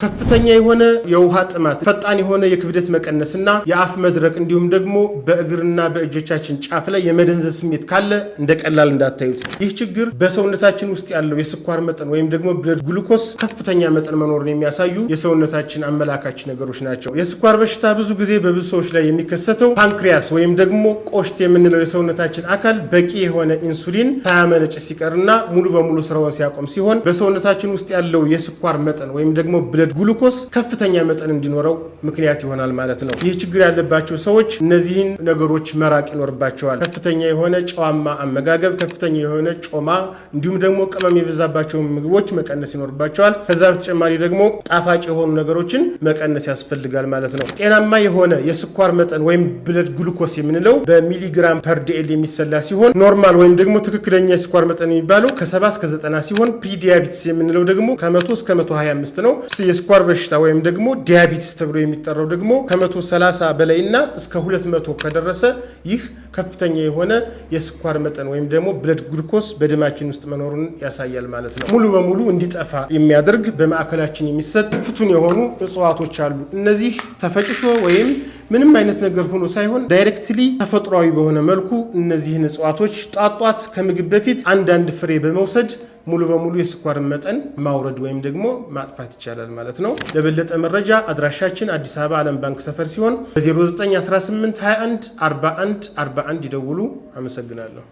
ከፍተኛ የሆነ የውሃ ጥማት ፈጣን የሆነ የክብደት መቀነስና የአፍ መድረቅ እንዲሁም ደግሞ በእግርና በእጆቻችን ጫፍ ላይ የመደንዘዝ ስሜት ካለ እንደቀላል እንዳታዩት። ይህ ችግር በሰውነታችን ውስጥ ያለው የስኳር መጠን ወይም ደግሞ ብለድ ግሉኮስ ከፍተኛ መጠን መኖሩን የሚያሳዩ የሰውነታችን አመላካች ነገሮች ናቸው። የስኳር በሽታ ብዙ ጊዜ በብዙ ሰዎች ላይ የሚከሰተው ፓንክሪያስ ወይም ደግሞ ቆሽት የምንለው የሰውነታችን አካል በቂ የሆነ ኢንሱሊን ሳያመነጭ ሲቀርና ሙሉ በሙሉ ስራውን ሲያቆም ሲሆን በሰውነታችን ውስጥ ያለው የስኳር መጠን ወይም ደግሞ ብለድ ግሉኮስ ከፍተኛ መጠን እንዲኖረው ምክንያት ይሆናል ማለት ነው። ይህ ችግር ያለባቸው ሰዎች እነዚህን ነገሮች መራቅ ይኖርባቸዋል። ከፍተኛ የሆነ ጨዋማ አመጋገብ፣ ከፍተኛ የሆነ ጮማ እንዲሁም ደግሞ ቅመም የበዛባቸው ምግቦች መቀነስ ይኖርባቸዋል። ከዛ በተጨማሪ ደግሞ ጣፋጭ የሆኑ ነገሮችን መቀነስ ያስፈልጋል ማለት ነው። ጤናማ የሆነ የስኳር መጠን ወይም ብለድ ግሉኮስ የምንለው በሚሊግራም ፐር ዲኤል የሚሰላ ሲሆን ኖርማል ወይም ደግሞ ትክክለኛ የስኳር መጠን የሚባለው ከ70 እስከ 90 ሲሆን ፕሪዲያቢቲስ የምንለው ደግሞ ከ100 እስከ 125 ነው። የስኳር በሽታ ወይም ደግሞ ዲያቢቲስ ተብሎ የሚጠራው ደግሞ ከ130 በላይና እስከ 200 ከደረሰ ይህ ከፍተኛ የሆነ የስኳር መጠን ወይም ደግሞ ብለድ ግሉኮስ በደማችን ውስጥ መኖሩን ያሳያል ማለት ነው። ሙሉ በሙሉ እንዲጠፋ የሚያደርግ በማዕከላችን የሚሰጥ ፍቱን የሆኑ እጽዋቶች አሉ። እነዚህ ተፈጭቶ ወይም ምንም አይነት ነገር ሆኖ ሳይሆን ዳይሬክትሊ ተፈጥሯዊ በሆነ መልኩ እነዚህን እጽዋቶች ጧጧት ከምግብ በፊት አንዳንድ ፍሬ በመውሰድ ሙሉ በሙሉ የስኳር መጠን ማውረድ ወይም ደግሞ ማጥፋት ይቻላል ማለት ነው። ለበለጠ መረጃ አድራሻችን አዲስ አበባ ዓለም ባንክ ሰፈር ሲሆን በ0918 21 41 41 ይደውሉ። አመሰግናለሁ።